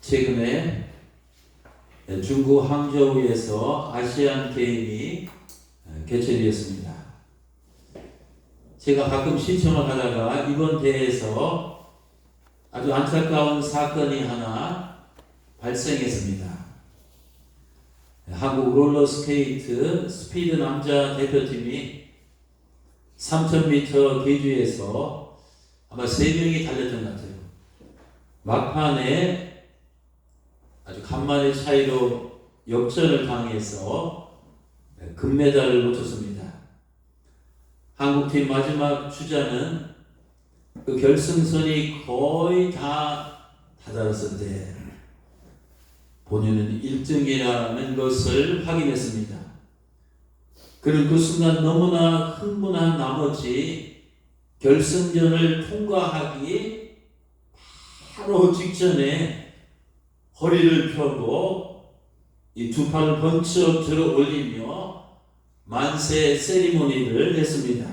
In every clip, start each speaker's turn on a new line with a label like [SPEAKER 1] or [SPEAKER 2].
[SPEAKER 1] 최근에 중국 항저우에서 아시안 게임이 개최되었습니다. 제가 가끔 시청을 하다가 이번 대회에서 아주 안타까운 사건이 하나 발생했습니다. 한국 롤러스케이트 스피드 남자 대표팀이 3000m 계주에서 아마 3명이 달렸던 것 같아요. 막판에 아주 간만의 차이로 역전을 당해서 금메달을 놓쳤습니다. 한국팀 마지막 주자는 그 결승선이 거의 다 다다랐을 때 본인은 1등이라는 것을 확인했습니다. 그는 그 순간 너무나 흥분한 나머지 결승전을 통과하기 바로 직전에 허리를 펴고 이 두 팔을 번쩍 들어 올리며 만세 세리머니를 했습니다.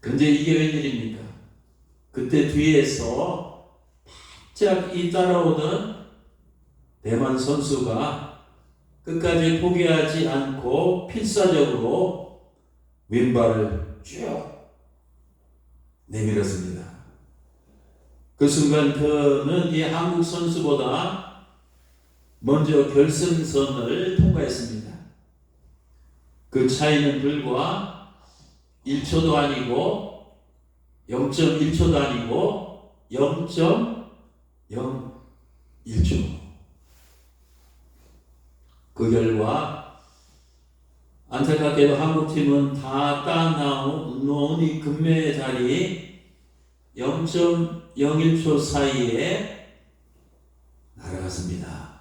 [SPEAKER 1] 근데 이게 웬일입니까? 그때 뒤에서 바짝 따라오던 대만 선수가 끝까지 포기하지 않고 필사적으로 왼발을 쭉 내밀었습니다. 그 순간 그는 이 한국 선수보다 먼저 결승선을 통과했습니다. 그 차이는 불과 1초도 아니고 0.1초도 아니고 0.01초. 그 결과 안타깝게도 한국팀은 다 따놓은 이 금메달이 0.01초 사이에 날아갔습니다.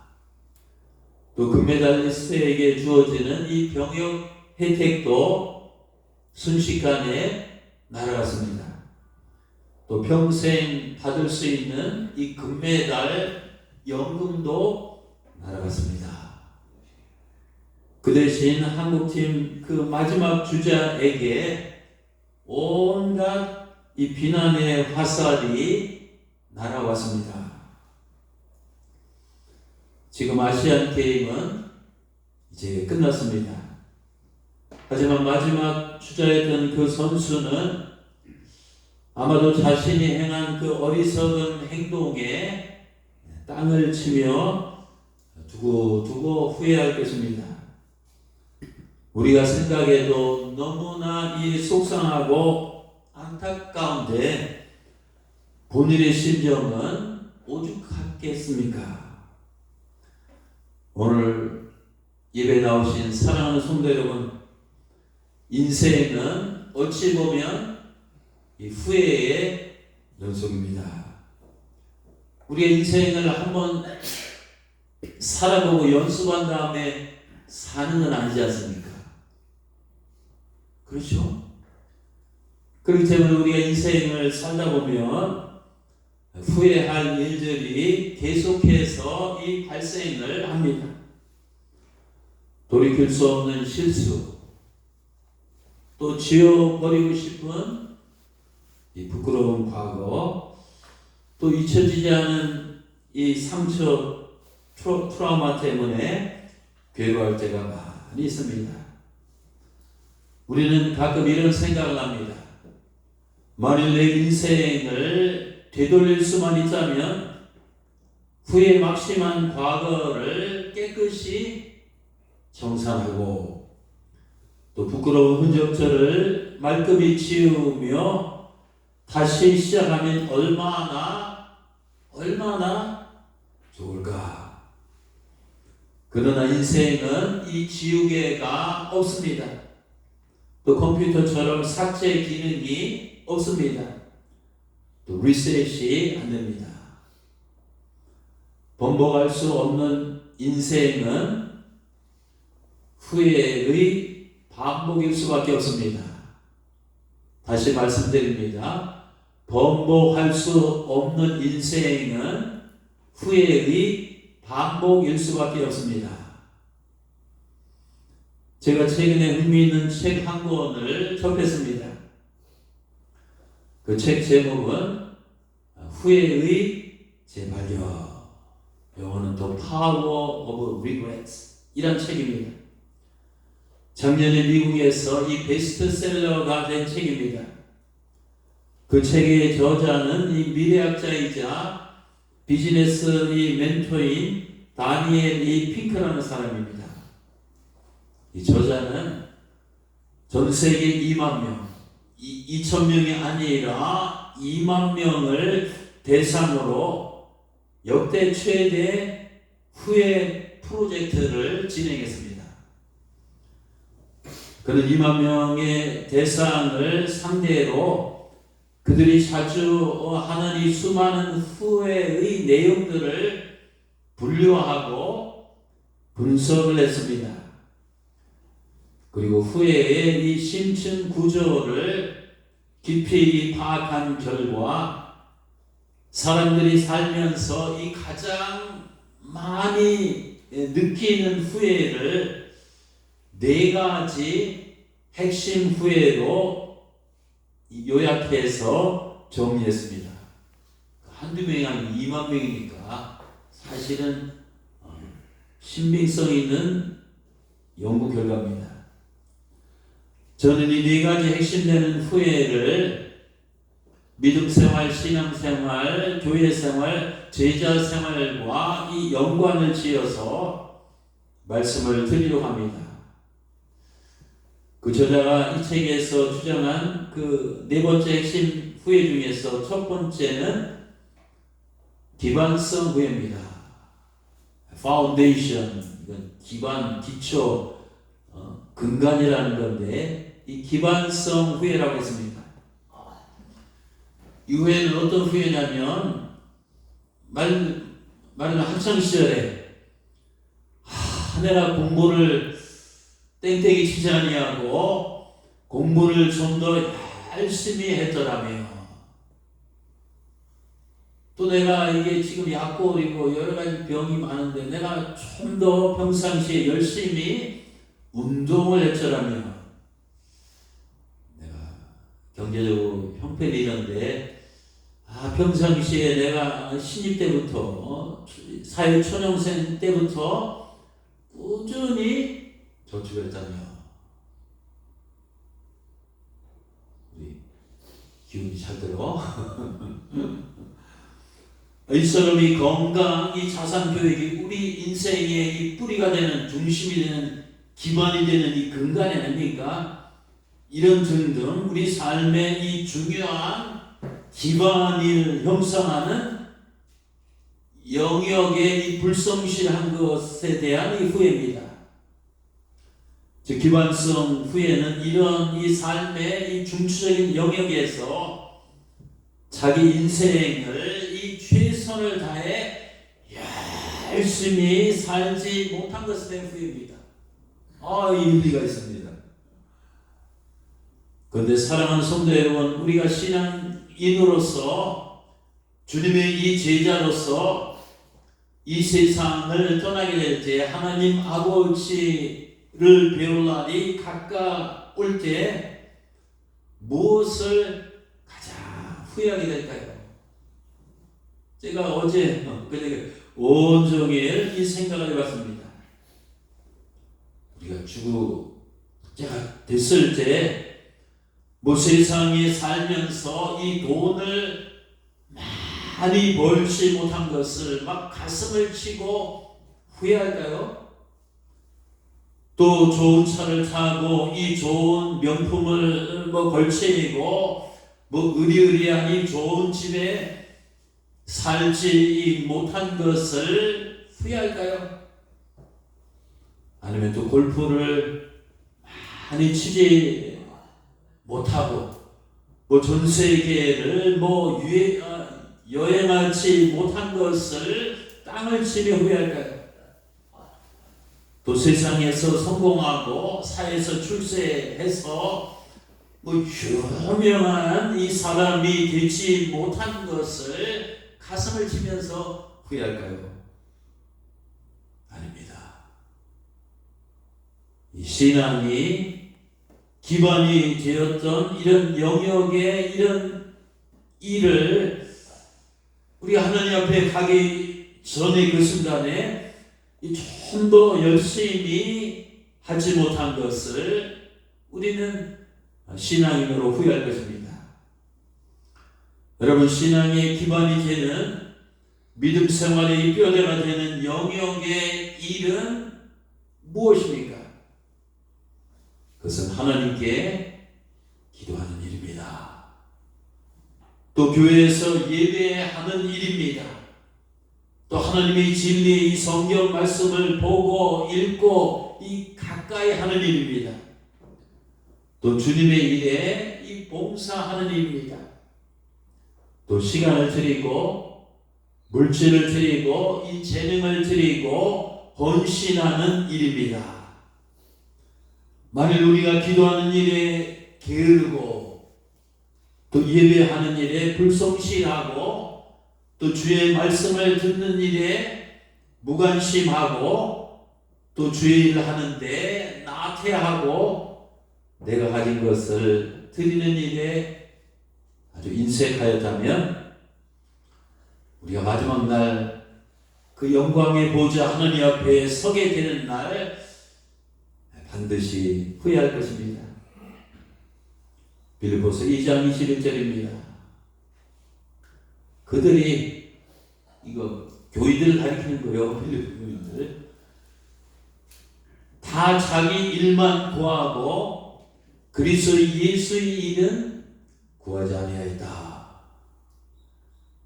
[SPEAKER 1] 또 금메달리스트에게 주어지는 이 병역 혜택도 순식간에 날아갔습니다. 또 평생 받을 수 있는 이 금메달 연금도 날아갔습니다. 그 대신 한국팀 그 마지막 주자에게 온갖 이 비난의 화살이 날아왔습니다. 지금 아시안 게임은 이제 끝났습니다. 하지만 마지막 주자였던 그 선수는 아마도 자신이 행한 그 어리석은 행동에 땅을 치며 두고 후회할 것입니다. 우리가 생각해도 너무나 이 속상하고 안타까운데 본인의 심정은 오죽하겠습니까? 오늘 예배 나오신 사랑하는 성도 여러분, 인생은 어찌 보면 이 후회의 연속입니다. 우리의 인생을 한번 살아보고 연습한 다음에 사는 건 아니지 않습니까? 그렇죠? 그렇기 때문에 우리가 인생을 살다 보면 후회할 일들이 계속해서 이 발생을 합니다. 돌이킬 수 없는 실수, 또 지워버리고 싶은 이 부끄러운 과거, 또 잊혀지지 않은 이 상처, 트라우마 때문에 괴로워할 때가 많이 있습니다. 우리는 가끔 이런 생각을 합니다. 만일 내 인생을 되돌릴 수만 있다면 후회 막심한 과거를 깨끗이 정산하고 또 부끄러운 흔적들을 말끔히 지우며 다시 시작하면 얼마나 좋을까. 그러나 인생은 이 지우개가 없습니다. 또 컴퓨터처럼 삭제 기능이 없습니다. 또 리셋이 안 됩니다. 번복할 수 없는 인생은 후회의 반복일 수밖에 없습니다. 다시 말씀드립니다. 번복할 수 없는 인생은 후회의 반복일 수밖에 없습니다. 제가 최근에 흥미있는 책 한 권을 접했습니다. 그 책 제목은 후회의 재발견. 영어는 The Power of Regrets 이란 책입니다. 작년에 미국에서 이 베스트셀러가 된 책입니다. 그 책의 저자는 이 미래학자이자 비즈니스 이 멘토인 다니엘 이 핑크라는 사람입니다. 이 저자는 전 세계 2만 명, 2천 명이 아니라 2만 명을 대상으로 역대 최대 후회 프로젝트를 진행했습니다. 그는 2만 명의 대상을 상대로 그들이 자주 하는 이 수많은 후회의 내용들을 분류하고 분석을 했습니다. 그리고 후회의 이 심층 구조를 깊이 파악한 결과 사람들이 살면서 이 가장 많이 느끼는 후회를 4가지 핵심 후회로 요약해서 정리했습니다. 한두 명이 아니고 2만 명이니까 사실은 신빙성 있는 연구 결과입니다. 저는 이 4가지 핵심되는 후회를 믿음생활, 신앙생활, 교회생활, 제자생활과 이 연관을 지어서 말씀을 드리려고 합니다. 그 저자가 이 책에서 주장한 그 4번째 핵심 후회 중에서 첫 번째는 기반성 후회입니다. Foundation, 이건 기반, 기초, 근간이라는 건데 이 기반성 후회라고 했습니다. 이 후회는 어떤 후회냐면 말은 학창시절에 내가 공부를 땡땡이 치지 아니하고 공부를 좀 더 열심히 했더라며, 또 내가 이게 지금 약골이고 여러 가지 병이 많은데 내가 좀 더 평상시에 열심히 운동을 했더라며, 내가 경제적으로 형편이런데 평상시에 내가 신입 때부터 사회초년생 때부터 꾸준히 저축했다며. 우리 기운이 잘 들어. 이 사람이 건강, 이 자산 교육이 우리 인생의 이 뿌리가 되는, 중심이 되는, 기반이 되는 이 근간이 아닙니까? 이런 등등 우리 삶의 이 중요한 기반을 형성하는 영역의 이 불성실한 것에 대한 이 후회입니다. 즉 기반성 후회는 이런 이 삶의 이 중추적인 영역에서 자기 인생을 이 최선을 다해 열심히 살지 못한 것에 대한 후회입니다. 이 일리가 있습니다. 그런데 사랑하는 성도 여러분, 우리가 신앙인으로서, 주님의 이 제자로서 이 세상을 떠나게 될 때 하나님 아버지를 배울 날이 가까울 때 무엇을 가장 후회하게 될까요? 제가 어제 온종일 이 생각을 해봤습니다. 우리가 주부자가 됐을 때 세상에 살면서 이 돈을 많이 벌지 못한 것을 막 가슴을 치고 후회할까요? 또 좋은 차를 타고 이 좋은 명품을 걸치고 의리의리한 이 좋은 집에 살지 못한 것을 후회할까요? 아니면 또 골프를 많이 치지 못하고 전 세계를 여행하지 못한 것을 땅을 치며 후회할까요? 또 세상에서 성공하고 사회에서 출세해서 유명한 이 사람이 되지 못한 것을 가슴을 치면서 후회할까요? 아닙니다. 이 신앙이 기반이 되었던 이런 영역의 이런 일을 우리가 하나님 앞에 가기 전에 그 순간에 좀 더 열심히 하지 못한 것을 우리는 신앙인으로 후회할 것입니다. 여러분, 신앙의 기반이 되는 믿음 생활의 뼈대가 되는 영역의 일은 무엇입니까? 그것은 하나님께 기도하는 일입니다. 또 교회에서 예배하는 일입니다. 또 하나님의 진리의 이 성경 말씀을 보고 읽고 이 가까이 하는 일입니다. 또 주님의 일에 이 봉사하는 일입니다. 또 시간을 드리고 물질을 드리고 이 재능을 드리고 헌신하는 일입니다. 만일 우리가 기도하는 일에 게으르고 또 예배하는 일에 불성실하고 또 주의 말씀을 듣는 일에 무관심하고 또 주의 일을 하는데 나태하고 내가 가진 것을 드리는 일에 아주 인색하였다면 우리가 마지막 날 그 영광의 보좌 하나님 앞에 서게 되는 날 반드시 후회할 것입니다. 빌립보서 2장 21절입니다. 그들이 이거 교인들을 가리키는 거예요. 빌립보 교인들. 다 자기 일만 구하고 그리스도 예수의 일은 구하지 아니하였다.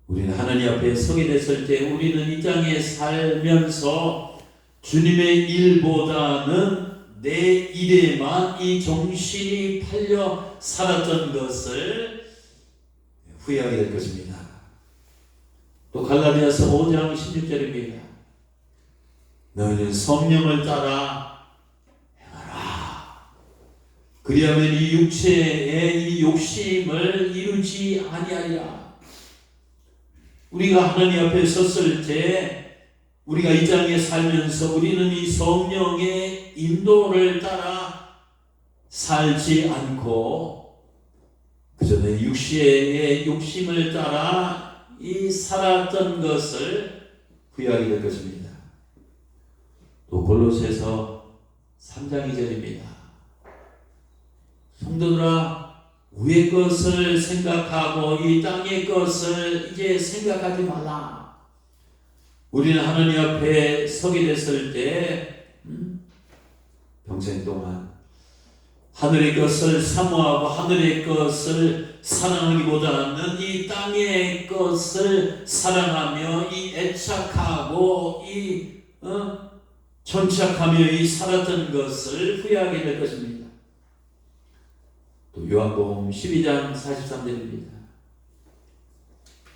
[SPEAKER 1] 우리는 하나님 앞에 서게 됐을 때 우리는 이 땅에 살면서 주님의 일보다는 내 일에만 이 정신이 팔려 살았던 것을 후회하게 될 것입니다. 또 갈라디아서 5장 16절입니다. 너희는 성령을 따라 행하라. 그리하면 이 육체의 이 욕심을 이루지 아니하리라. 우리가 하나님 앞에 섰을 때 우리가 이 땅에 살면서 우리는 이 성령의 인도를 따라 살지 않고 그저 내 육체의 욕심을 따라 이 살았던 것을 후회하게 될 것입니다. 또 골로새서 3장 2절입니다. 성도들아, 위의 것을 생각하고 이 땅의 것을 이제 생각하지 말라. 우리는 하나님 앞에 서게 됐을 때 평생 동안 하늘의 것을 사모하고 하늘의 것을 사랑하기보다는 이 땅의 것을 사랑하며 이 애착하고 이 천착하며 이 살았던 것을 후회하게 될 것입니다. 또 요한복음 12장 43절입니다.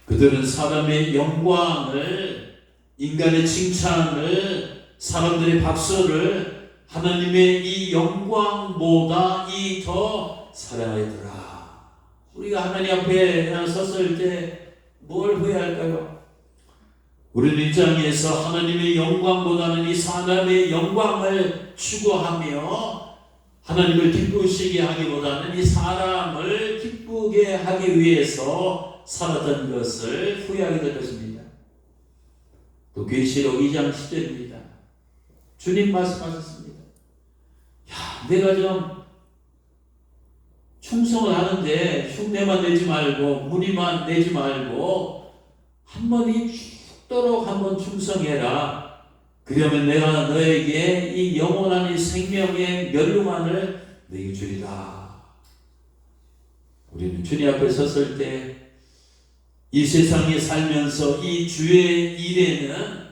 [SPEAKER 1] 그들은 사람의 영광을, 인간의 칭찬을, 사람들의 박수를 하나님의 이 영광보다 이 더 사랑하였더라. 우리가 하나님 앞에 섰을 때 뭘 후회할까요? 우리는 이 땅에서 하나님의 영광보다는 이 사람의 영광을 추구하며 하나님을 기쁘시게 하기보다는 이 사람을 기쁘게 하기 위해서 살았던 것을 후회하게 될 것입니다. 또 계시록 2장 10절입니다. 주님 말씀하셨습니다. 야, 내가 좀 충성을 하는데 흉내만 내지 말고 문의만 내지 말고 한 번이 죽도록 한번 충성해라. 그러면 내가 너에게 이 영원한 이 생명의 멸류관을 너에게 주리라. 우리는 주님 앞에 섰을 때 이 세상에 살면서 이 주의 일에는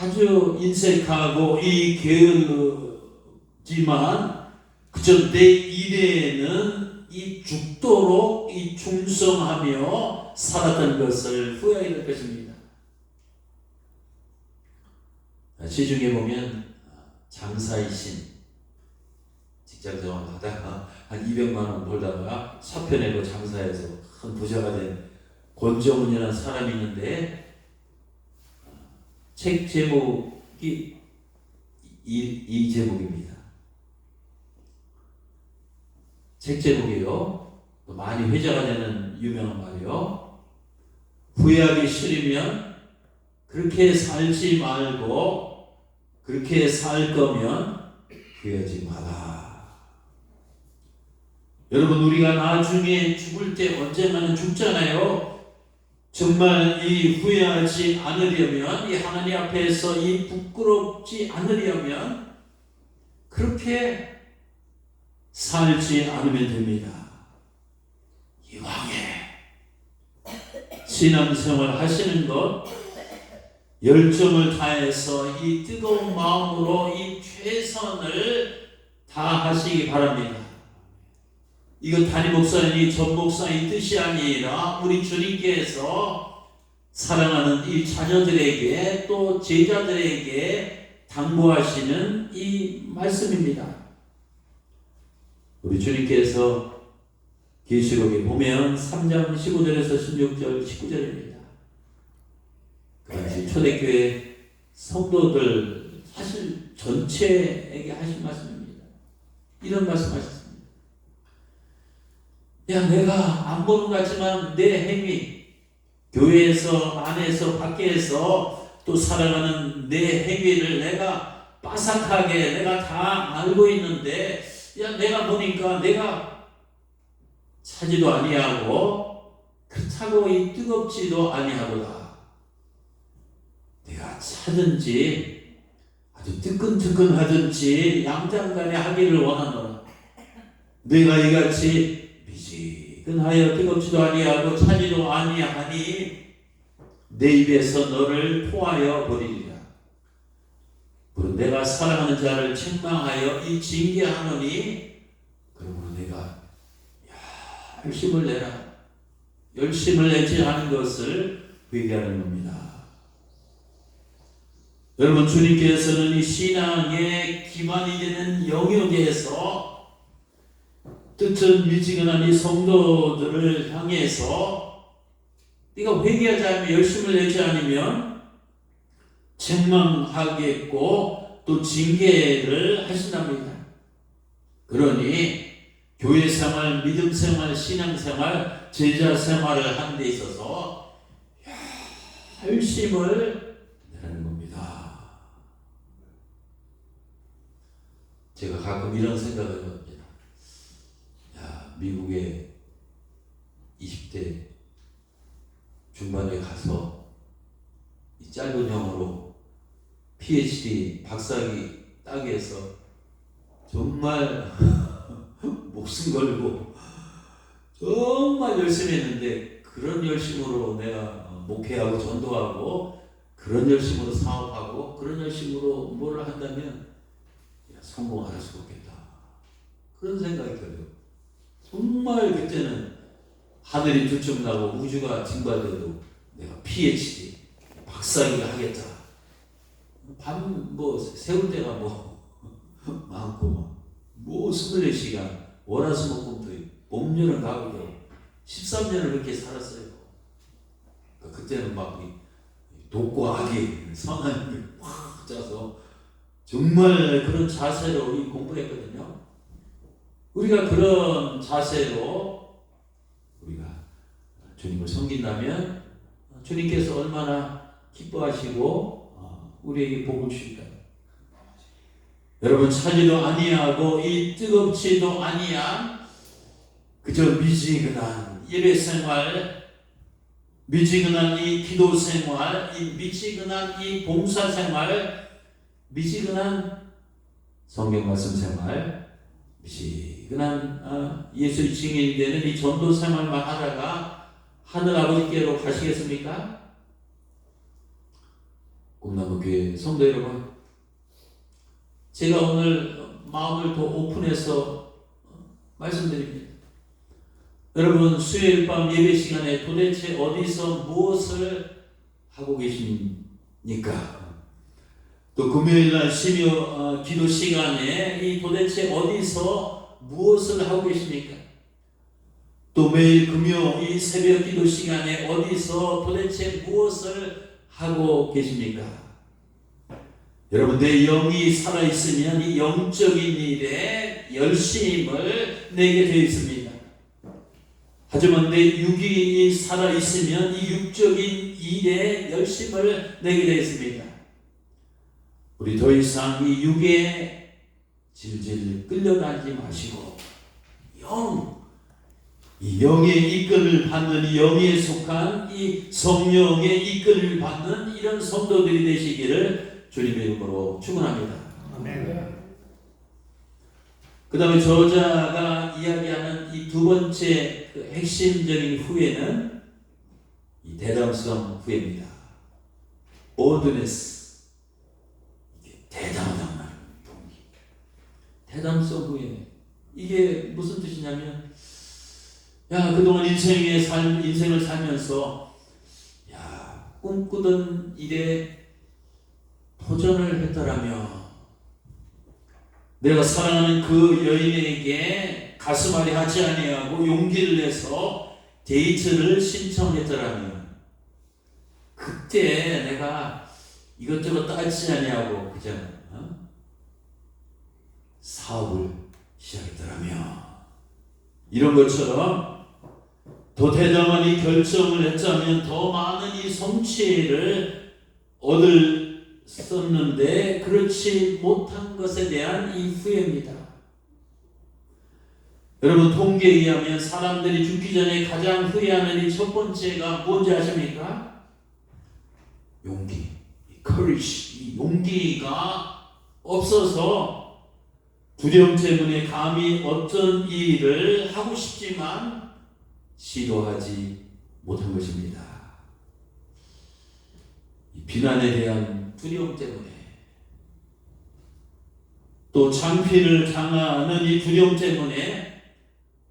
[SPEAKER 1] 아주 인색하고 이 게으르지만 그저 내 일에는 이 죽도록 이 충성하며 살았던 것을 후회하게 될 것입니다. 시중에 보면 장사의 신, 직장생활 하다가 한 200만 원 벌다가 사표 내고 장사해서 큰 부자가 된 권정훈이라는 사람이 있는데 책 제목이 이 제목입니다. 책 제목이요. 많이 회자가 되는 유명한 말이요. 후회하기 싫으면 그렇게 살지 말고 그렇게 살 거면 후회하지 마라. 여러분, 우리가 나중에 죽을 때 언젠가는 죽잖아요. 정말 이 후회하지 않으려면, 이 하나님 앞에서 이 부끄럽지 않으려면 그렇게 살지 않으면 됩니다. 이왕에 신앙생활 하시는 것 열정을 다해서 이 뜨거운 마음으로 이 최선을 다하시기 바랍니다. 이거 담임 목사님, 전 목사의 뜻이 아니라 우리 주님께서 사랑하는 이 자녀들에게 또 제자들에게 당부하시는 이 말씀입니다. 우리 주님께서 계시록에 보면 3장 15절에서 16절, 19절입니다. 그 당시 초대교회 성도들 사실 전체에게 하신 말씀입니다. 이런 말씀하셨습니다. 야, 내가 안 보는 것 같지만 내 행위, 교회에서, 안에서, 밖에서 또 살아가는 내 행위를 내가 빠삭하게 내가 다 알고 있는데, 야, 내가 보니까 내가 차지도 아니하고 그렇다고 이 뜨겁지도 아니하도다. 내가 차든지 아주 뜨끈뜨끈하든지 양장간에 하기를 원하노라. 내가 이같이 미지근하여 뜨겁지도 아니하고 차지도 아니하니 내 입에서 너를 토하여 버리리라. 그리고 내가 사랑하는 자를 책망하여 이 징계하노니 그러므로 내가 열심을 내라. 열심을 내지 않은 것을 회개하는 겁니다. 여러분, 주님께서는 이 신앙의 기반이 되는 영역에서 뜻은 미지근한 이 성도들을 향해서 네가 회개하지 않으면, 열심을 내지 않으면 책망하겠고 또 징계를 하신답니다. 그러니 교회 생활, 믿음 생활, 신앙 생활, 제자 생활을 하는 데 있어서 열심을 내라는 겁니다. 제가 가끔 이런 생각을 합니다. 야, 미국에 20대 중반에 가서 이 짧은 영어로 PhD 박사학위 따기 위해서 정말 목숨 걸고 정말 열심히 했는데, 그런 열심으로 내가 목회하고 전도하고 그런 열심으로 사업하고 그런 열심으로 뭐를 한다면 성공할 수가 없겠다, 그런 생각이 들어요. 정말 그때는 하늘이 들쭉나고 우주가 징발돼도 내가 PhD 박사학위 하겠다. 밤 세울 때가 많고 24시간 월화수목금토 봄, 여름, 가을, 겨울 13년을 그렇게 살았어요. 그때는 막 독과 악이 선한 힘이 확 짜서 정말 그런 자세로 공부를 했거든요. 우리가 그런 자세로 우리가 주님을 섬긴다면 주님께서 얼마나 기뻐하시고 우리에게 복을 주실까요? 여러분, 차지도 아니하고 이 뜨겁지도 아니한 그저 미지근한 예배 생활, 미지근한 이 기도 생활, 이 미지근한 이 봉사 생활, 미지근한 성경 말씀 생활, 미지근한 예수의 증인이 되는 이 전도 생활만 하다가 하늘 아버지께로 가시겠습니까? 꿈나무교회 성도 여러분, 제가 오늘 마음을 더 오픈해서 말씀드립니다. 여러분, 수요일 밤 예배 시간에 도대체 어디서 무엇을 하고 계십니까? 또 금요일 날 심야 기도 시간에 이 도대체 어디서 무엇을 하고 계십니까? 또 매일 금요 이 새벽 기도 시간에 어디서 도대체 무엇을 하고 계십니까? 여러분, 내 영이 살아있으면 이 영적인 일에 열심을 내게 되어 있습니다. 하지만 내 육이 살아있으면 이 육적인 일에 열심을 내게 되었습니다. 우리 더 이상 이 육에 질질 끌려다니지 마시고 이 영의 이끌을 받는, 이 영에 속한 이 성령의 이끌을 받는 이런 성도들이 되시기를 주님의 이름으로 축원합니다.
[SPEAKER 2] 아멘.
[SPEAKER 1] 그 다음에 저자가 이야기하는 이 두 번째 그 핵심적인 후회는 이 대담성 후회입니다. boldness, 대담하다는 동기. 대담성 후회. 이게 무슨 뜻이냐면, 그동안 인생을 살면서, 꿈꾸던 일에 도전을 했더라면, 내가 사랑하는 그 여인에게 가슴앓이 하지 아니하고 용기를 내서 데이트를 신청했더라면, 그때 내가 이것저것 따지지 아니하고 그냥 사업을 시작했더라면, 이런 것처럼 더 대담한 이 결정을 했자면 더 많은 이 성취를 얻었었는데 그렇지 못한 것에 대한 이 후회입니다. 여러분, 통계에 의하면 사람들이 죽기 전에 가장 후회하는 이 첫 번째가 뭔지 아십니까? 용기, courage, 이 용기가 없어서 두려움 때문에 감히 어떤 일을 하고 싶지만 시도하지 못한 것입니다. 이 비난에 대한 두려움 때문에, 또 창피를 당하는 이 두려움 때문에,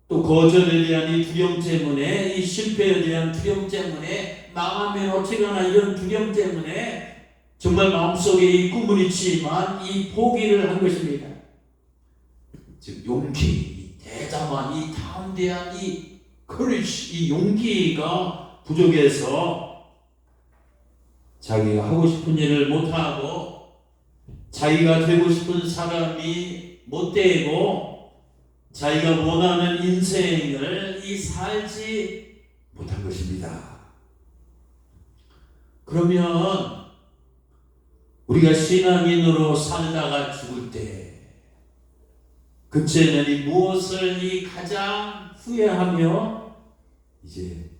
[SPEAKER 1] 또 거절에 대한 이 두려움 때문에, 이 실패에 대한 두려움 때문에, 망하면 어떻게 하나 이런 두려움 때문에 정말 마음속에 이 꿈은 있지만 이 포기를 한 것입니다. 즉 용기, 이 대담한, 이 담대한 이 courage, 이 용기가 부족해서 자기가 하고 싶은 일을 못하고 자기가 되고 싶은 사람이 못 되고 자기가 원하는 인생을 살지 못한 것입니다. 그러면 우리가 신앙인으로 살다가 죽을 때 그때는 이 무엇을 가장 후회하며 이제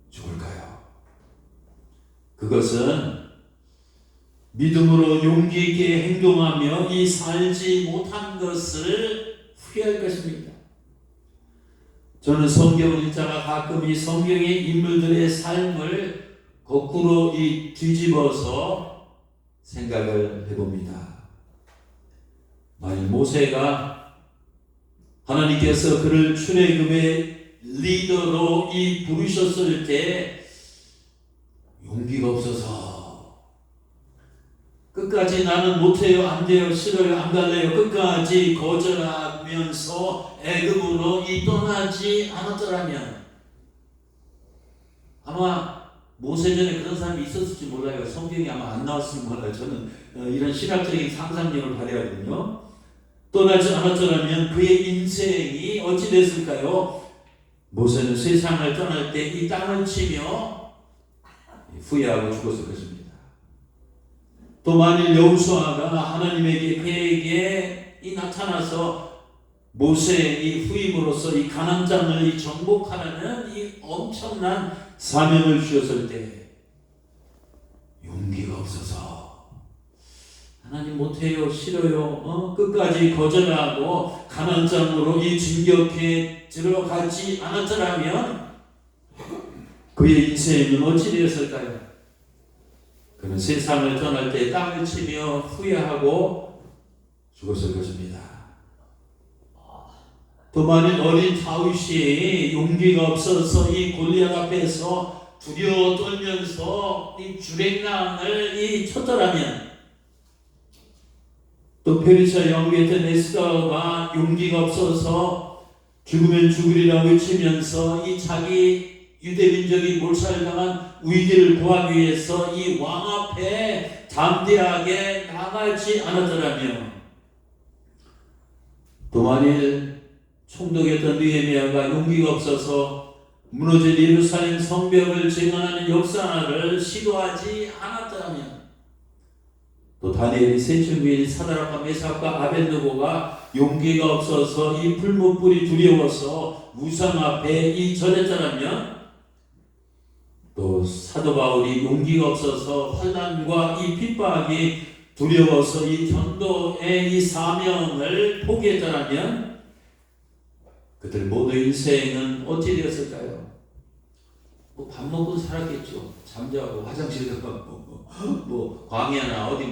[SPEAKER 1] 죽을까요? 그것은 믿음으로 용기 있게 행동하며 이 살지 못한 것을 후회할 것입니다. 저는 성경 읽다가 가끔 이 성경의 인물들의 삶을 거꾸로 뒤집어서 생각을 해봅니다. 만일 모세가 하나님께서 그를 출애굽의 리더로 부르셨을 때 용기가 없어서 끝까지 나는 못해요, 안 돼요, 싫어요, 안 갈래요, 끝까지 거절하면서 애굽으로 떠나지 않았더라면 아마 모세전에 그런 사람이 있었을지 몰라요. 성경이 아마 안 나왔을지 몰라요. 저는 이런 신학적인 상상력을 발휘하거든요. 떠나지 않았더라면 그의 인생이 어찌 됐을까요? 모세는 세상을 떠날 때 이 땅을 치며 후회하고 죽었을 것입니다. 또 만일 여호수아가 하나님에게 그에게 나타나서 모세의 후임으로서 이 가나안 땅을 정복하라는 이 엄청난 사명을 주셨을 때 용기가 없어서 하나님 못해요, 싫어요, 끝까지 거절하고 가나안 땅으로 진격해 들어가지 않았더라면 그의 인생은 어찌 되었을까요? 그는 세상을 떠날 때 땅을 치며 후회하고 죽었을 것입니다. 또 만일 어린 다윗이 용기가 없어서 이 골리앗 앞에서 두려워 떨면서 이 주랭랑을 쳤더라면, 또 페르시아 영국했던 에스더가 용기가 없어서 죽으면 죽으리라 외치면서 자기 유대민족이 몰살당한 위기를 구하기 위해서 이 왕 앞에 담대하게 나가지 않았더라면, 또 만일 총독이었던 느헤미야가 용기가 없어서 무너진 예루살렘 성벽을 재건하는 역사를 시도하지 않았더라면, 또 다니엘이 세 친구인 사드락과 메삭과 아벳느고가 용기가 없어서 이 풀무불이 두려워서 우상 앞에 절했더라면, 또 사도 바울이 용기가 없어서 환난과 이 핍박이 두려워서 이 전도의 이 사명을 포기했더라면, 그들 모두 인생은 어찌 되었을까요? 밥 먹고 살았겠죠. 잠자고 화장실 가고 광야나 어디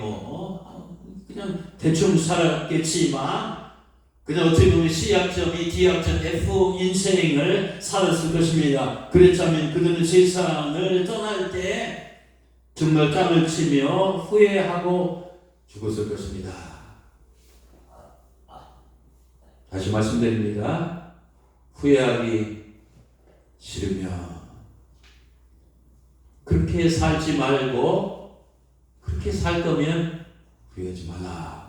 [SPEAKER 1] 그냥 대충 살았겠지만, 그냥 어떻게 보면 C학점, D학점, F 인생을 살았을 것입니다. 그랬다면 그들은 세상을 떠날 때 정말 땀을 치며 후회하고 죽었을 것입니다. 다시 말씀드립니다. 후회하기 싫으면 그렇게 살지 말고, 그렇게 살 거면 후회하지 마라.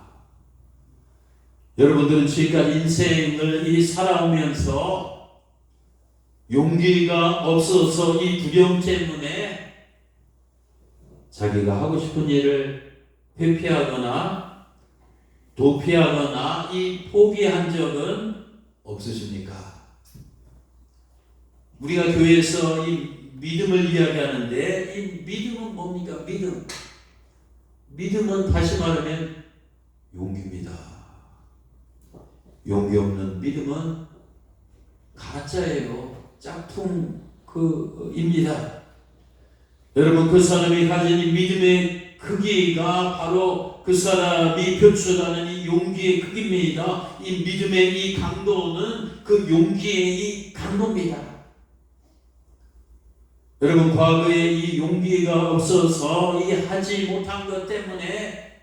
[SPEAKER 1] 여러분들은 지금까지 인생을 살아오면서 용기가 없어서 이 두려움 때문에 자기가 하고 싶은 일을 회피하거나 도피하거나 포기한 적은 없으십니까? 우리가 교회에서 이 믿음을 이야기하는데, 이 믿음은 뭡니까? 믿음은 다시 말하면 용기입니다. 용기 없는 믿음은 가짜예요. 짝퉁입니다. 여러분, 그 사람이 가진 이 믿음의 크기가 바로 그 사람이 표출하는 이 용기의 크기입니다. 이 믿음의 이 강도는 그 용기의 이 강도입니다. 여러분, 과거에 이 용기가 없어서 하지 못한 것 때문에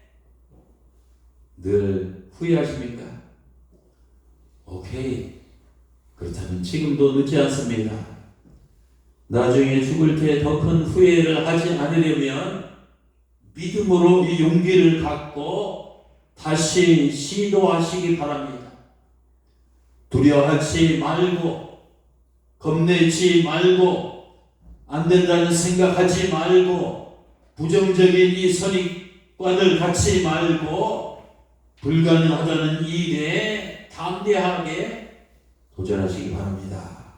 [SPEAKER 1] 늘 후회하십니까? 오케이. 그렇다면 지금도 늦지 않습니다. 나중에 죽을 때 더 큰 후회를 하지 않으려면 믿음으로 이 용기를 갖고 다시 시도하시기 바랍니다. 두려워하지 말고, 겁내지 말고, 안 된다는 생각하지 말고, 부정적인 이 선입관을 갖지 말고, 불가능하다는 일에 담대하게 도전하시기 바랍니다.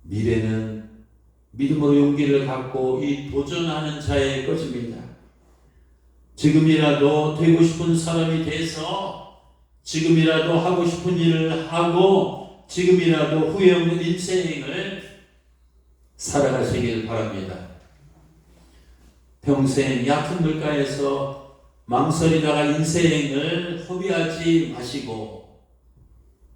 [SPEAKER 1] 미래는 믿음으로 용기를 갖고 도전하는 자의 것입니다. 지금이라도 되고 싶은 사람이 돼서, 지금이라도 하고 싶은 일을 하고, 지금이라도 후회 없는 인생을 살아가시길 바랍니다. 평생 얕은 물가에서 망설이다가 인생을 허비하지 마시고,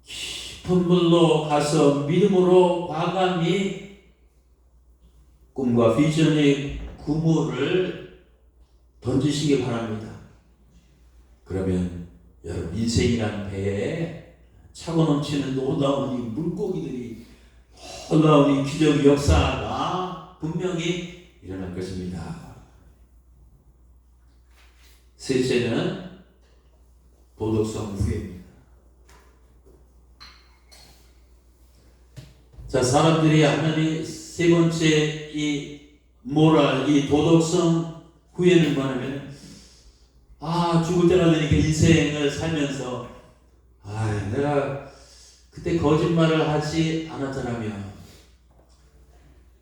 [SPEAKER 1] 깊은 물로 가서 믿음으로 과감히 꿈과 비전의 그물을 던지시기 바랍니다. 그러면 여러분, 인생이란 배에 차고 넘치는 놀라운 이 물고기들이, 놀라운 이 기적 역사가 분명히 일어날 것입니다. 셋째는 도덕성 후회입니다. 자, 사람들이 하나님 세 번째 이 모랄, 이 도덕성 후회는 뭐냐면, 죽을 때가 되니까 인생을 살면서, 내가 그때 거짓말을 하지 않았더라면,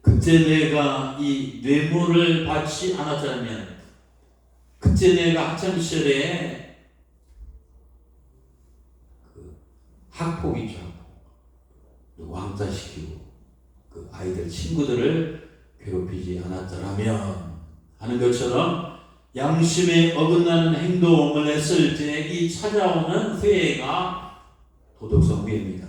[SPEAKER 1] 그때 내가 이 뇌물을 받지 않았더라면, 그때 내가 학창시절에 학폭이죠. 왕따시키고 그 아이들 친구들을 괴롭히지 않았더라면 하는 것처럼, 양심에 어긋나는 행동을 했을 때 이 찾아오는 후회가 도덕성 후회입니다.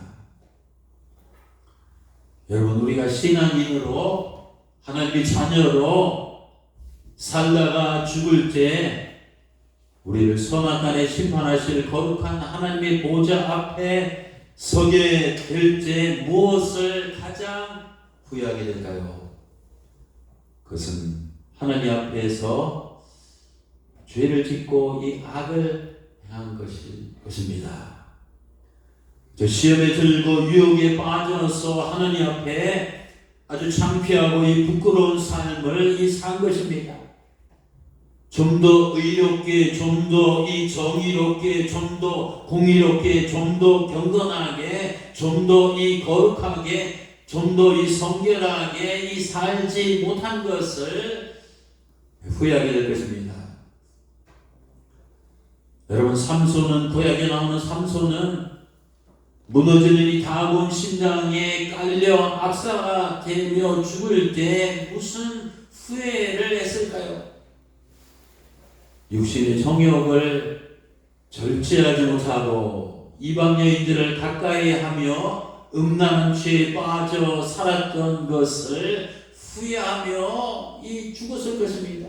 [SPEAKER 1] 여러분, 우리가 신앙인으로 하나님의 자녀로 살다가 죽을 때 우리를 선악간에 심판하실 거룩한 하나님의 보좌 앞에 서게 될 때 무엇을 가장 후회하게 될까요? 그것은 하나님 앞에서 죄를 짓고 이 악을 행한 것입니다. 저 시험에 들고 유혹에 빠져서 하나님 앞에 아주 창피하고 이 부끄러운 삶을 산 것입니다. 좀 더 의롭게, 좀 더 이 정의롭게, 좀 더 공의롭게, 좀 더 경건하게, 좀 더 이 거룩하게, 좀 더 이 성결하게 이 살지 못한 것을 후회하게 될 것입니다. 여러분, 삼손은, 구약에 나오는 삼손은 무너지는 이 다곤 심장에 깔려 압사가 되며 죽을 때 무슨 후회를 했을까요? 육신의 정욕을 절제하지 못하고 이방 여인들을 가까이 하며 음란한 죄에 빠져 살았던 것을 후회하며 죽었을 것입니다.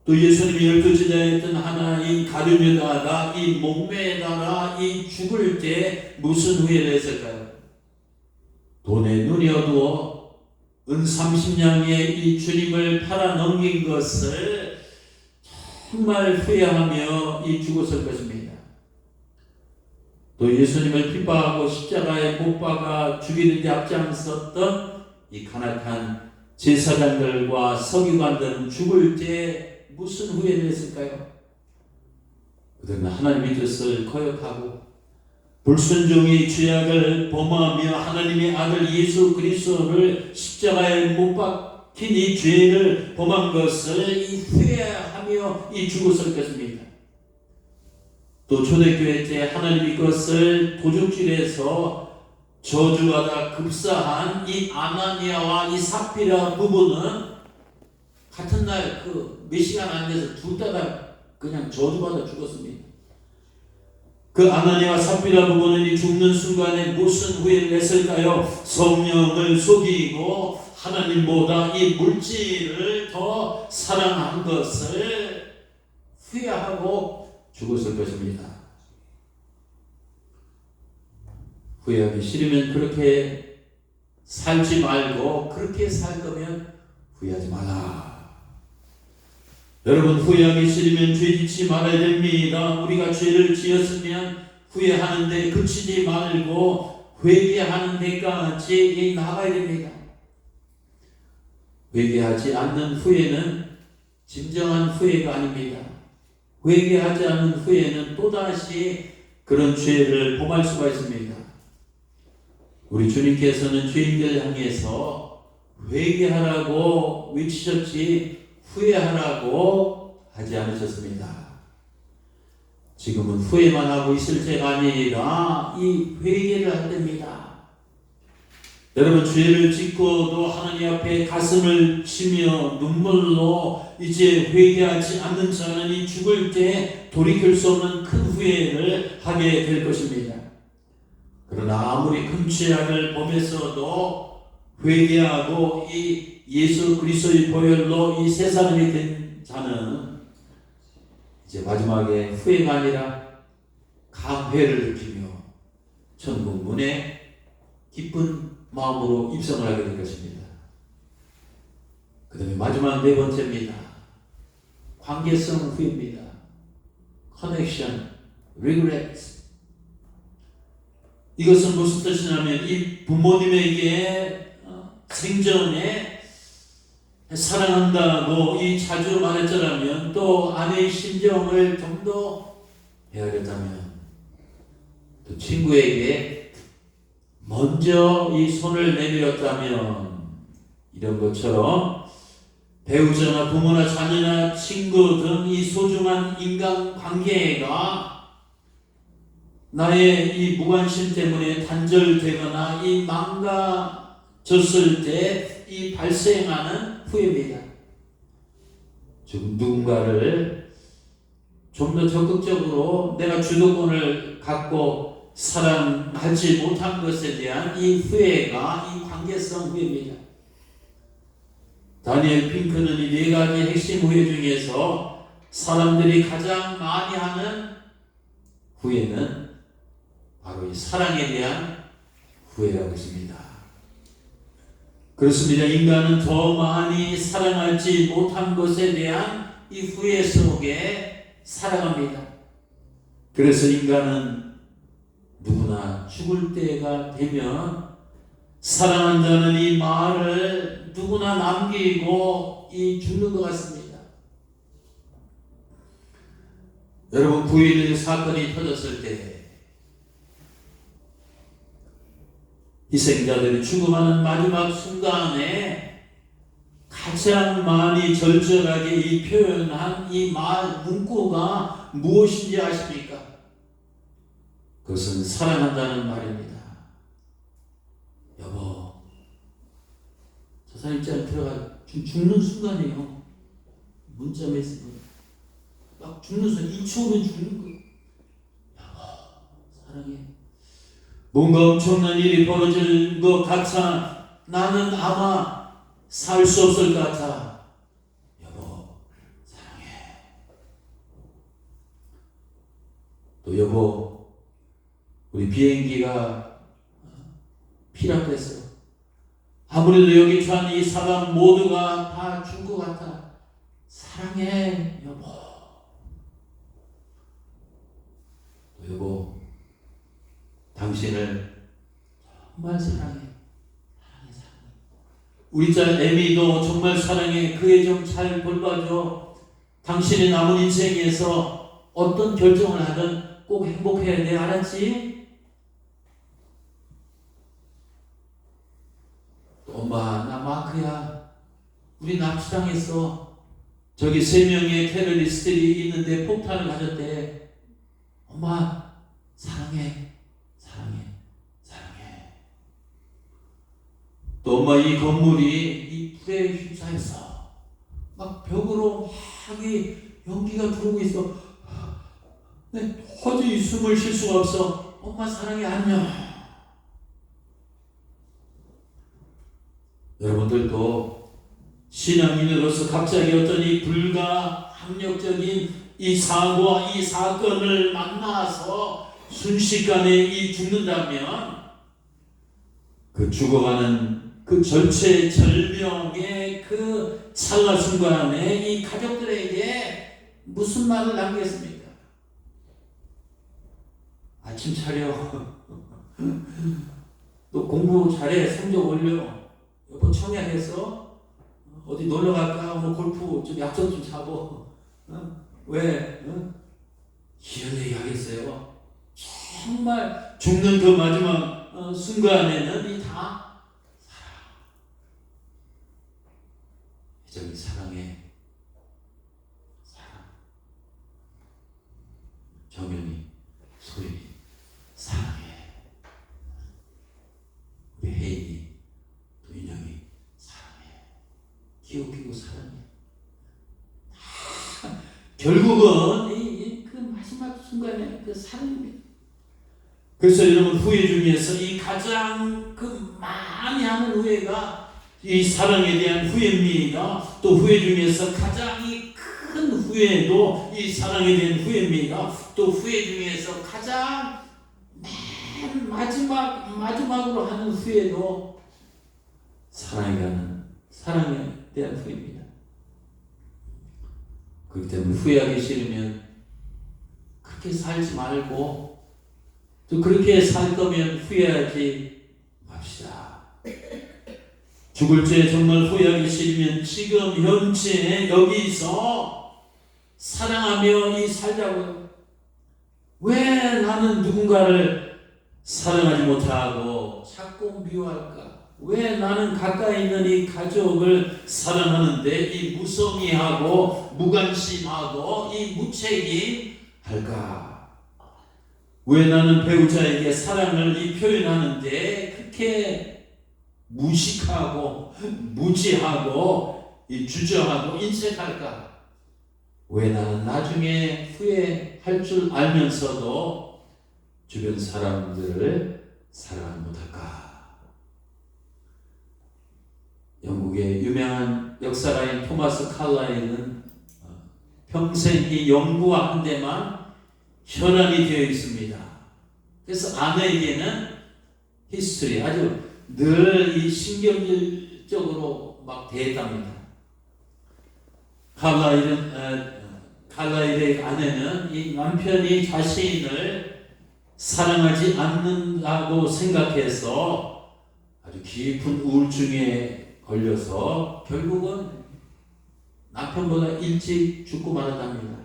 [SPEAKER 1] 또 예수님이 12제자였던 하나 이 가룟에다가 이 목매에다가 이 죽을 때 무슨 후회를 했을까요? 돈에 눈이 어두워 은 30냥의 이 주님을 팔아 넘긴 것을 정말 후회하며 죽었을 것입니다. 또 예수님을 핍박하고 십자가에 못 박아 죽이는 데 앞장섰던 이 간악한 제사장들과 서기관들은 죽을 때 무슨 후회를 했을까요? 그들은 하나님의 뜻을 거역하고 불순종의 죄악을 범하며 하나님의 아들 예수 그리스도를 십자가에 못 박힌 이 죄를 범한 것을 후회하며 죽었을 것입니다. 또 초대교회 때 하나님의 것을 도둑질해서 저주하다 급사한 이 아나니아와 이 삽비라 부부는 같은 날 몇 시간 안 돼서 둘 다 그냥 저주받아 죽었습니다. 그 아나니아와 삽비라 부부는 이 죽는 순간에 무슨 후회를 했을까요? 성령을 속이고 하나님보다 이 물질을 더 사랑한 것을 후회하고 죽었을 것입니다. 후회하기 싫으면 그렇게 살지 말고 그렇게 살 거면 후회하지 마라. 여러분, 후회하기 싫으면 죄 짓지 말아야 됩니다. 우리가 죄를 지었으면 후회하는데 그치지 말고 회개하는 데까지 나가야 됩니다. 회개하지 않는 후회는 진정한 후회가 아닙니다. 회개하지 않는 후회는 또다시 그런 죄를 범할 수가 있습니다. 우리 주님께서는 죄인들 향해서 회개하라고 외치셨지 후회하라고 하지 않으셨습니다. 지금은 후회만 하고 있을 때가 아니라 이 회개를 한답니다. 여러분, 죄를 짓고도 하나님 앞에 가슴을 치며 눈물로 이제 회개하지 않는 자는 이 죽을 때 돌이킬 수 없는 큰 후회를 하게 될 것입니다. 그러나 아무리 큰 죄악을 범했어도 회개하고 이 예수 그리스도의 보혈로 이 새 사람이 된 자는 이제 마지막에 후회가 아니라 감회를 느끼며 천국 문에 기쁜 마음으로 입성을 하게 될 것입니다. 그 다음에 마지막 네 번째입니다. 관계성 후회입니다. Connection, regret. 이것은 무슨 뜻이냐면 이 부모님에게 생전에 사랑한다고 자주 말했더라면 또 아내의 심정을 좀 더 헤아렸다면 또 친구에게 먼저 이 손을 내밀었다면 이런 것처럼 배우자나 부모나 자녀나 친구 등 이 소중한 인간관계가 나의 이 무관심 때문에 단절되거나 이 망가졌을 때 이 발생하는 후회입니다. 지금 누군가를 좀 더 적극적으로 내가 주도권을 갖고 사랑하지 못한 것에 대한 이 후회가 이 관계성 후회입니다. 다니엘 핑크는 이 네 가지 핵심 후회 중에서 사람들이 가장 많이 하는 후회는 바로 이 사랑에 대한 후회라고 했습니다. 그렇습니다. 인간은 더 많이 사랑하지 못한 것에 대한 이 후회 속에 살아갑니다. 그래서 인간은 누구나 죽을 때가 되면 사랑한다는 이 말을 누구나 남기고 죽는 것 같습니다. 여러분, 9.11 사건이 터졌을 때 희생자들이 죽어가는 마지막 순간에 가장 많이 절절하게 표현한 이 말 문구가 무엇인지 아십니까? 그것은 사랑한다는 말입니다. 여보, 저 사람 입장에 들어가 죽는 순간이에요. 문자 메시지 막 죽는 순간 2초면 죽는 거예요. 여보, 사랑해. 뭔가 엄청난 일이 벌어질 것 같아. 나는 아마 살 수 없을 것 같아. 여보, 사랑해. 또 여보, 우리 비행기가 피랍했어. 아무래도 여기 산 이 사람 모두가 다 죽은 것 같아. 사랑해, 여보. 또 여보, 당신을 정말 사랑해. 사랑해, 사랑해. 우리 딸 에미도 정말 사랑해. 그 애 좀 잘 돌봐줘. 당신의 남은 인생에서 어떤 결정을 하든 꼭 행복해야 돼. 알았지? 엄마, 나 마크야. 우리 납치당했어. 저기 3명의 테러리스트들이 있는데 폭탄을 가졌대. 엄마, 사랑해. 사랑해. 사랑해. 또 엄마, 이 건물이 이 불에 휩싸였어. 막 벽으로 막 연기가 들어오고 있어. 네, 도저히 숨을 쉴 수가 없어. 엄마, 사랑해. 안녕. 여러분들도 신앙인으로서 갑자기 어떤 이 불가항력적인 이 사고와 이 사건을 만나서 순식간에 죽는다면 그 죽어가는 그 절체절명의 그 찰나 순간에 이 가족들에게 무슨 말을 남겼습니까? 아침 차려. 너 공부 잘해. 성적 올려. 여보, 청약해서 어디 놀러 갈까? 오늘 골프 좀 약속 좀 잡어. 왜? 이런 얘기 하겠어요? 정말 죽는 그 마지막 순간에는 이 다 사랑. 이정이 사랑해. 사랑. 정연이, 소연이 사랑해. 우리 혜인이, 또 인형이 사랑해. 기억이고 사랑해. 결국은 그 마지막 순간에 그 사랑입니다. 그래서 여러분, 후회 중에서 이 가장 그 많이 하는 후회가 이 사랑에 대한 후회입니다. 또 후회 중에서 가장 큰 후회도 이 사랑에 대한 후회입니다. 또 후회 중에서 가장 맨 마지막으로 하는 후회도 사랑에 대한 후회입니다. 그렇기 때문에 후회하기 싫으면 그렇게 살지 말고, 또 그렇게 살 거면 후회하지 맙시다. 죽을 때 정말 후회하기 싫으면 지금 현재 여기서 사랑하며 살자고요. 왜 나는 누군가를 사랑하지 못하고 자꾸 미워할까? 왜 나는 가까이 있는 이 가족을 사랑하는데 이 무성의하고 무관심하고 이 무책임할까? 왜 나는 배우자에게 사랑을 표현하는데 그렇게 무식하고 무지하고 주저하고 인색할까? 왜 나는 나중에 후회할 줄 알면서도 주변 사람들을 사랑하지 못할까? 영국의 유명한 역사가인 토마스 칼라일은 평생 이 연구와 한 데만 혈안이 되어 있습니다. 그래서 아내에게는 히스토리 아주 늘 이 신경질적으로 막 대했답니다. 칼라일의 아내는 이 남편이 자신을 사랑하지 않는다고 생각해서 아주 깊은 우울증에 걸려서 결국은 남편보다 일찍 죽고 말았답니다.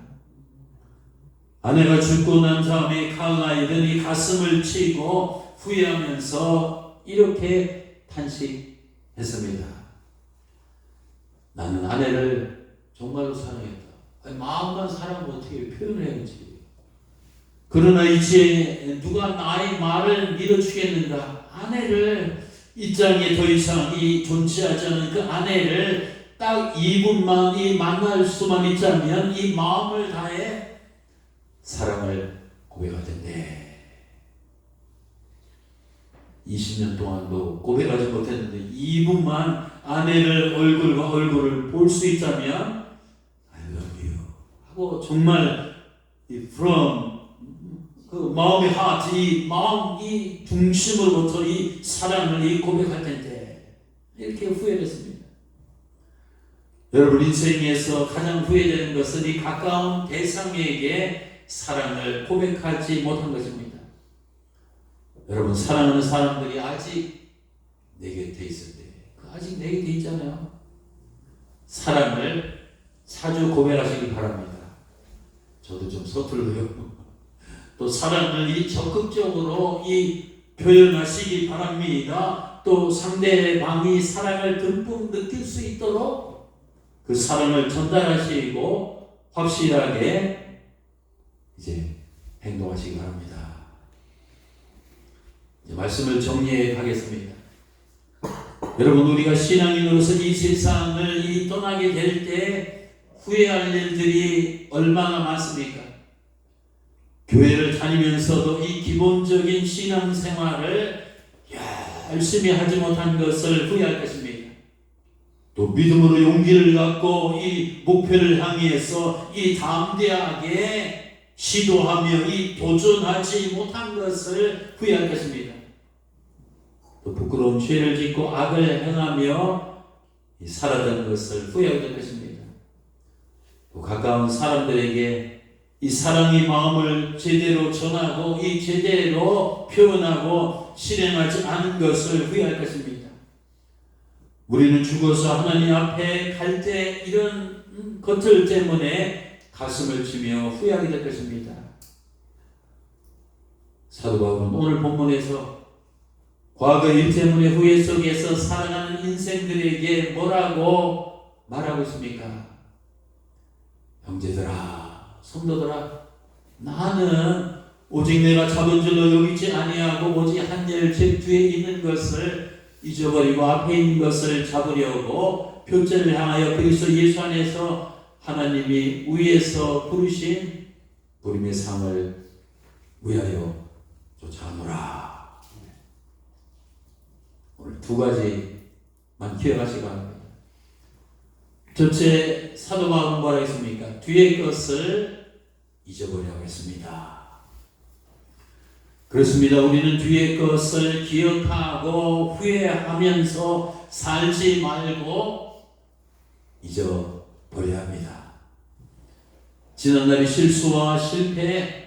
[SPEAKER 1] 아내가 죽고 난 다음에 칼라이든 이 가슴을 치고 후회하면서 이렇게 탄식했습니다. 나는 아내를 정말로 사랑했다. 아니, 마음만 사랑하면 어떻게 표현해야지. 그러나 이제 누가 나의 말을 믿어주겠는가. 아내를 이 땅에 더 이상 이 존재하지 않은 그 아내를 딱 2분만 이 만날 수만 있자면 이 마음을 다해 사랑을 고백하던데 20년 동안도 고백하지 못했는데 2분만 아내를 얼굴과 얼굴을 볼 수 있다면 I love you 하고 정말 from 그 마음의 heart 이 마음 이 중심으로부터 이 사랑을 이 고백할 텐데 이렇게 후회했습니다. 여러분 인생에서 가장 후회되는 것은 이 가까운 대상에게 사랑을 고백하지 못한 것입니다. 여러분 사랑하는 사람들이 아직 내 곁에 있을 때 아직 내 곁에 있잖아요. 사랑을 자주 고백하시기 바랍니다. 저도 좀 서툴러요. 또 사랑을 이 적극적으로 이 표현하시기 바랍니다. 또 상대방이 사랑을 듬뿍 느낄 수 있도록 그 사랑을 전달하시고 확실하게 이제 행동하시기 바랍니다. 이제 말씀을 정리해 가겠습니다. 여러분 우리가 신앙인으로서 이 세상을 이 떠나게 될 때 후회할 일들이 얼마나 많습니까? 교회를 다니면서도 이 기본적인 신앙생활을 열심히 하지 못한 것을 후회할 것입니다. 또 믿음으로 용기를 갖고 이 목표를 향해서 이 담대하게 시도하며 이 도전하지 못한 것을 후회할 것입니다. 또 부끄러운 죄를 짓고 악을 행하며 살아가는 것을 후회하게 될 것입니다. 또 가까운 사람들에게 이 사랑의 마음을 제대로 전하고 이 제대로 표현하고 실행하지 않은 것을 후회할 것입니다. 우리는 죽어서 하나님 앞에 갈 때 이런 것들 때문에 가슴을 치며 후회하게 될 것입니다. 사도 바울은 오늘 본문에서 과거 일 때문에 후회 속에서 살아가는 인생들에게 뭐라고 말하고 있습니까? 형제들아, 성도들아, 나는 오직 내가 잡은 줄로 여기지 아니하고 오직 한 일 제 뒤에 있는 것을 잊어버리고 앞에 있는 것을 잡으려고 표제를 향하여 그리스도 예수 안에서 하나님이 위에서 부르신 부름의 상을 위하여 쫓아가노라. 오늘 두 가지만 기억하시기 바랍니다. 첫째, 사도 바울은 뭐라 했습니까? 뒤의 것을 잊어버려 하겠습니다. 그렇습니다. 우리는 뒤의 것을 기억하고 후회하면서 살지 말고 잊어버려야 합니다. 지난날의 실수와 실패,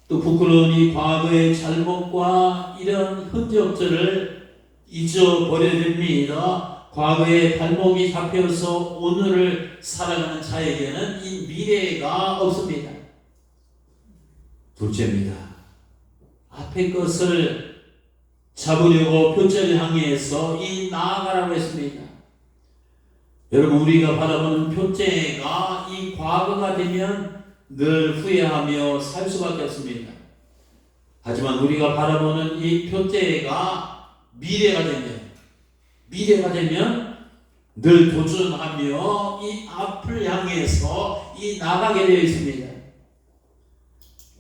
[SPEAKER 1] 또 부끄러운 이 과거의 잘못과 이런 흔적들을 잊어버려야 됩니다. 과거의 발목이 잡혀서 오늘을 살아가는 자에게는 이 미래가 없습니다. 둘째입니다. 앞의 것을 잡으려고 표제를 향해서 이 나아가라고 했습니다. 여러분 우리가 바라보는 표제가 이 과거가 되면 늘 후회하며 살 수밖에 없습니다. 하지만 우리가 바라보는 이 표제가 미래가 되면 늘 도전하며 이 앞을 향해서 이 나가게 되어 있습니다.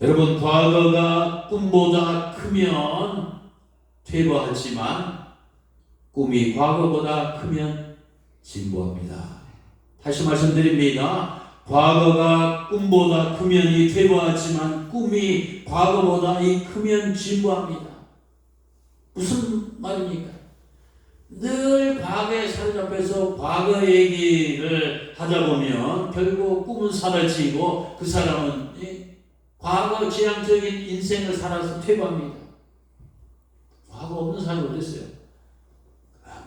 [SPEAKER 1] 여러분 과거가 꿈보다 크면 퇴보하지만 꿈이 과거보다 크면 진보합니다. 다시 말씀드립니다. 과거가 꿈보다 크면 이 퇴보하지만 꿈이 과거보다 이 크면 진보합니다. 무슨 말입니까? 늘 과거에 사로잡혀서 과거 얘기를 하다 보면 결국 꿈은 사라지고 그 사람은 과거 지향적인 인생을 살아서 퇴보합니다. 과거 없는 사람이 어딨어요?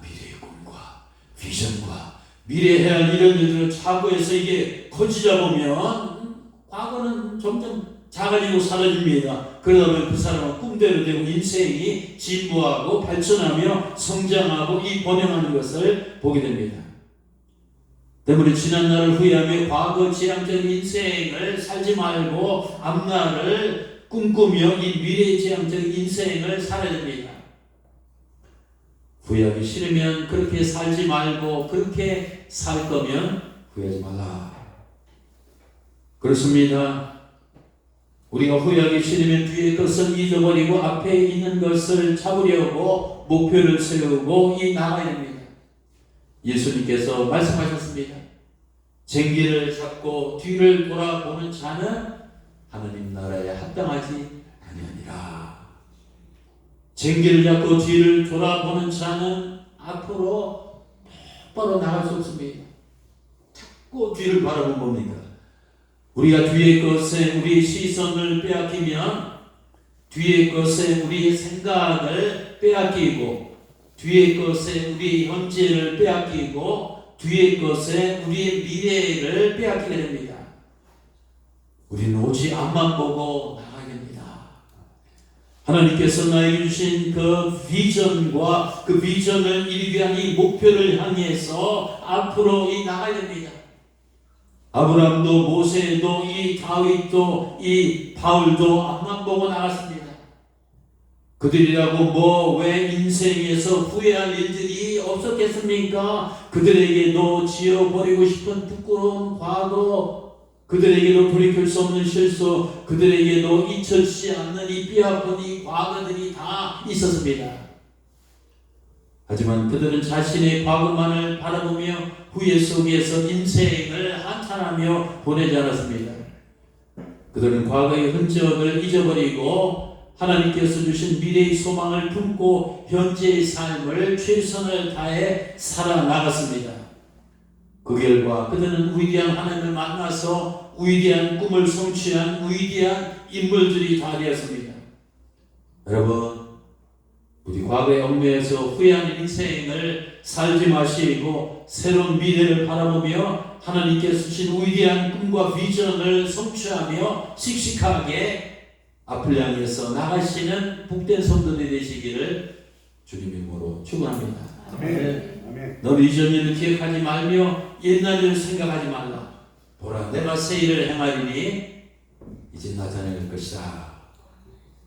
[SPEAKER 1] 미래의 꿈과 비전과 미래에 할 이런 일들을 차고해서 이게 커지다 보면 과거는 점점 작아지고 사라집니다. 그러다 보면 그 사람은 꿈대로 되고 인생이 진보하고 발전하며 성장하고 이 번영하는 것을 보게 됩니다. 때문에 지난 날을 후회하며 과거 지향적인 인생을 살지 말고 앞날을 꿈꾸며 이 미래 지향적인 인생을 살아야 됩니다. 후회하기 싫으면 그렇게 살지 말고 그렇게 살 거면 후회하지 말라. 그렇습니다. 우리가 후회하기 싫으면 뒤의 것을 잊어버리고 앞에 있는 것을 잡으려고 목표를 세우고 나가야 됩니다. 예수님께서 말씀하셨습니다. 쟁기를 잡고 뒤를 돌아보는 자는 하나님 나라에 합당하지 아니하니라. 쟁기를 잡고 뒤를 돌아보는 자는 앞으로 똑바로 나갈 수 없습니다. 자꾸 뒤를 바라보면 뭡니까? 우리가 뒤의 것에 우리의 시선을 빼앗기면 뒤의 것에 우리의 생각을 빼앗기고 뒤의 것에 우리의 현재를 빼앗기고 뒤의 것에 우리의 미래를 빼앗기게 됩니다. 우리는 오직 앞만 보고 나가야 됩니다. 하나님께서 나에게 주신 그 비전과 그 비전을 이루기 위한 이 목표를 향해서 앞으로 나가야 됩니다. 아브라함도 모세도 이 다윗도 이 바울도 앞만 보고 나갔습니다. 그들이라고 왜 인생에서 후회할 일들이 없었겠습니까? 그들에게도 지어버리고 싶은 부끄러운 과거, 그들에게도 돌이킬 수 없는 실수, 그들에게도 잊혀지지 않는 이 뼈아픈 이 과거들이 다 있었습니다. 하지만 그들은 자신의 과거만을 바라보며 후회 속에서 인생을 한탄하며 보내지 않았습니다. 그들은 과거의 흔적을 잊어버리고 하나님께서 주신 미래의 소망을 품고 현재의 삶을 최선을 다해 살아나갔습니다. 그 결과 그들은 위대한 하나님을 만나서 위대한 꿈을 성취한 위대한 인물들이 다 되었습니다. 여러분, 우리 과거의 얽매여서 후회하는 인생을 살지 마시고 새로운 미래를 바라보며 하나님께서 주신 위대한 꿈과 비전을 성취하며 씩씩하게 앞을 향해서 나가시는 복된 성도들이 되시기를 주님 이름으로 축원합니다.
[SPEAKER 2] 아멘.
[SPEAKER 1] 너는 이전 일을 기억하지 말며 옛날 일을 생각하지 말라. 보라, 내가 새 일을 행하리니 이제 나타낼 것이다.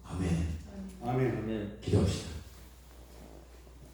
[SPEAKER 1] 아멘.
[SPEAKER 2] 아멘.
[SPEAKER 1] 기도합시다.